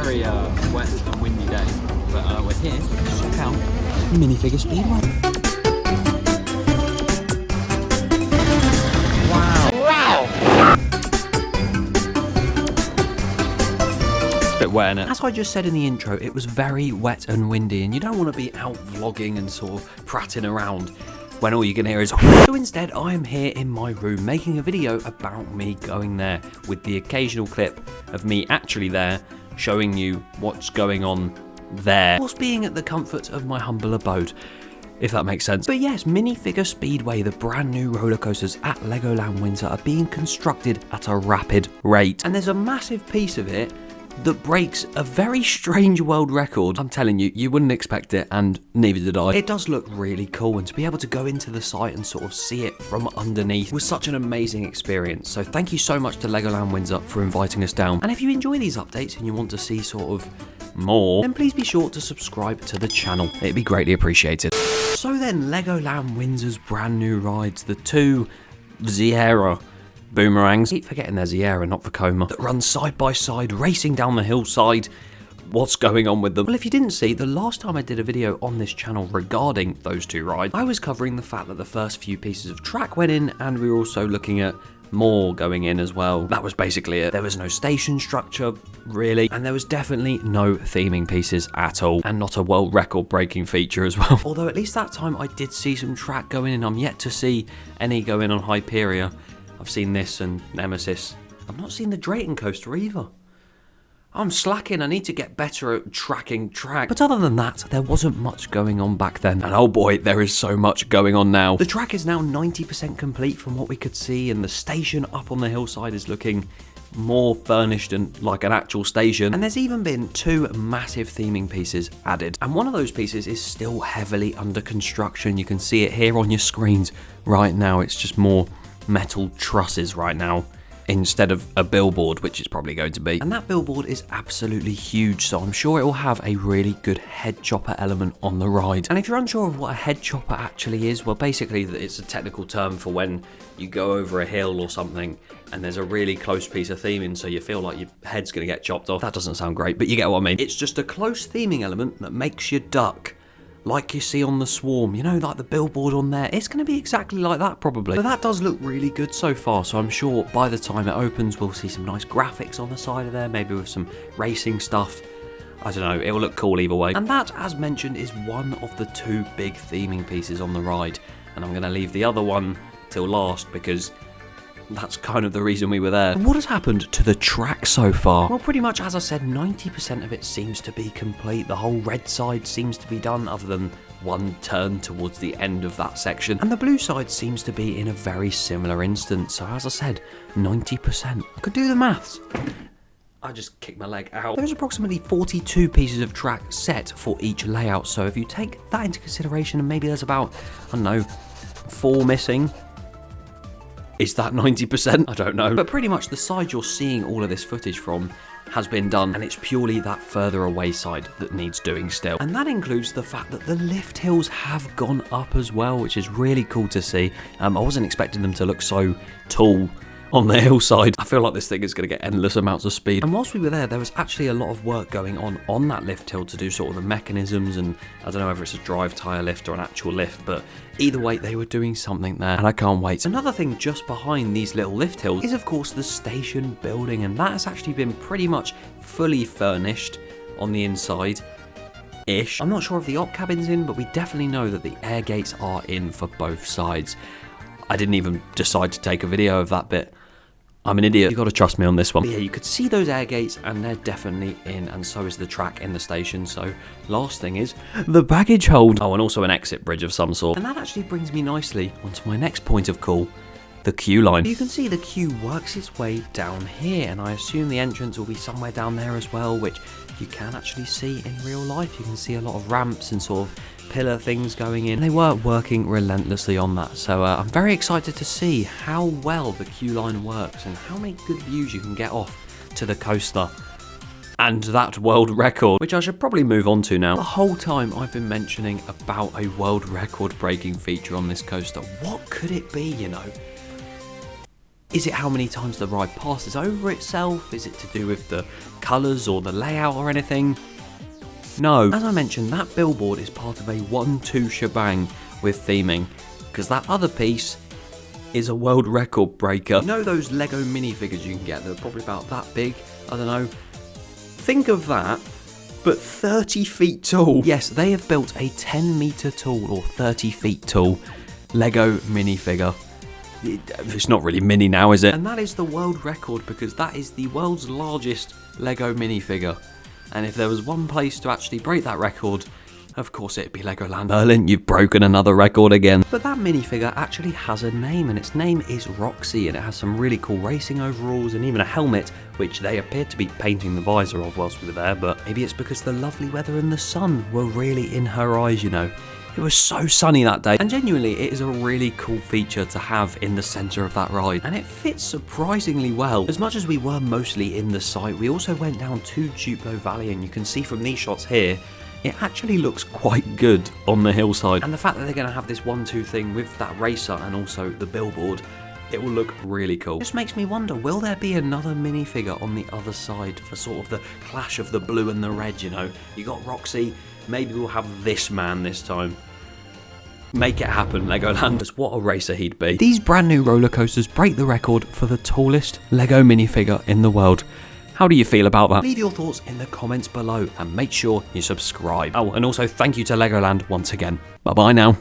very wet and windy day, but we're here to check out Minifigure Speedway. Wet, as I just said in the intro, it was very wet and windy, and you don't want to be out vlogging and sort of prattling around when all you can hear is so instead I am here in my room making a video about me going there, with the occasional clip of me actually there showing you what's going on there, whilst being at the comfort of my humble abode, if that makes sense. But yes, Minifigure Speedway, the brand new roller coasters at Legoland Windsor, are being constructed at a rapid rate, and there's a massive piece of it that breaks a very strange world record. I'm telling you, you wouldn't expect it, and neither did I. It does look really cool, and to be able to go into the site and sort of see it from underneath was such an amazing experience. So thank you so much to Legoland Windsor for inviting us down. And if you enjoy these updates and you want to see sort of more, then please be sure to subscribe to the channel. It'd be greatly appreciated. So then, Legoland Windsor's brand new rides, the two Sierra boomerangs, I keep forgetting there's Sierra, not Vekoma, that run side by side, racing down the hillside. What's going on with them? Well, if you didn't see, the last time I did a video on this channel regarding those two rides, I was covering the fact that the first few pieces of track went in, and we were also looking at more going in as well. That was basically it. There was no station structure, really, and there was definitely no theming pieces at all, and not a world record breaking feature as well. Although at least that time I did see some track going in. I'm yet to see any go in on Hyperia. I've seen this and Nemesis. I've not seen the Drayton coaster either. I'm slacking, I need to get better at tracking track. But other than that, there wasn't much going on back then. And oh boy, there is so much going on now. The track is now 90% complete from what we could see, and the station up on the hillside is looking more furnished and like an actual station. And there's even been two massive theming pieces added, and one of those pieces is still heavily under construction. You can see it here on your screens right now. It's just more metal trusses right now instead of a billboard, which it's probably going to be. And that billboard is absolutely huge, so I'm sure it will have a really good head chopper element on the ride. And if you're unsure of what a head chopper actually is, well, basically it's a technical term for when you go over a hill or something and there's a really close piece of theming, so you feel like your head's gonna get chopped off. That doesn't sound great, but you get what I mean. It's just a close theming element that makes you duck, like you see on the Swarm, you know, like the billboard on there. It's going to be exactly like that, probably. But that does look really good so far, so I'm sure by the time it opens, we'll see some nice graphics on the side of there, maybe with some racing stuff. I don't know, it will look cool either way. And that, as mentioned, is one of the two big theming pieces on the ride, and I'm going to leave the other one till last because that's kind of the reason we were there. And what has happened to the track so far? Well, pretty much, as I said, 90% of it seems to be complete. The whole red side seems to be done, other than one turn towards the end of that section. And the blue side seems to be in a very similar instance. So as I said, 90%. I could do the maths. I just kicked my leg out. There's approximately 42 pieces of track set for each layout. So if you take that into consideration, and maybe there's about, I don't know, 4 missing. Is that 90%? I don't know. But pretty much the side you're seeing all of this footage from has been done, and it's purely that further away side that needs doing still. And that includes the fact that the lift hills have gone up as well, which is really cool to see. I wasn't expecting them to look so tall on the hillside. I feel like this thing is going to get endless amounts of speed. And whilst we were there was actually a lot of work going on that lift hill to do sort of the mechanisms, and I don't know whether it's a drive tyre lift or an actual lift, but either way, they were doing something there, and I can't wait. Another thing just behind these little lift hills is, of course, the station building, and that has actually been pretty much fully furnished on the inside-ish. I'm not sure if the op cabin's in, but we definitely know that the air gates are in for both sides. I didn't even decide to take a video of that bit. I'm an idiot. You got to trust me on this one. But yeah, you could see those air gates, and they're definitely in, and so is the track in the station. So last thing is the baggage hold. Oh, and also an exit bridge of some sort. And that actually brings me nicely onto my next point of call, the queue line. You can see the queue works its way down here, and I assume the entrance will be somewhere down there as well, which you can actually see in real life. You can see a lot of ramps and sort of pillar things going in. They were working relentlessly on that, so I'm very excited to see how well the queue line works and how many good views you can get off to the coaster and that world record, which I should probably move on to now. The whole time I've been mentioning about a world record breaking feature on this coaster. What could it be, you know? Is it how many times the ride passes over itself? Is it to do with the colours or the layout or anything? No. As I mentioned, that billboard is part of a 1-2 shebang with theming, because that other piece is a world record breaker. You know those Lego minifigures you can get that are probably about that big? I don't know. Think of that, but 30 feet tall. Yes, they have built a 10 metre tall or 30 feet tall Lego minifigure. It's not really mini now, is it? And that is the world record, because that is the world's largest Lego minifigure. And if there was one place to actually break that record, of course it'd be Legoland. Berlin, you've broken another record again. But that minifigure actually has a name, and its name is Roxie, and it has some really cool racing overalls and even a helmet, which they appeared to be painting the visor of whilst we were there, but maybe it's because the lovely weather and the sun were really in her eyes, you know. It was so sunny that day, and genuinely it is a really cool feature to have in the centre of that ride, and it fits surprisingly well. As much as we were mostly in the site, we also went down to Duplo Valley, and you can see from these shots here, it actually looks quite good on the hillside. And the fact that they're going to have this 1-2 thing with that racer and also the billboard, it will look really cool. Just makes me wonder, will there be another minifigure on the other side for sort of the clash of the blue and the red, you know? You got Roxie, maybe we'll have this man this time. Make it happen, Legoland. What a racer he'd be. These brand new roller coasters break the record for the tallest Lego minifigure in the world. How do you feel about that? Leave your thoughts in the comments below and make sure you subscribe. Oh, and also thank you to Legoland once again. Bye bye now.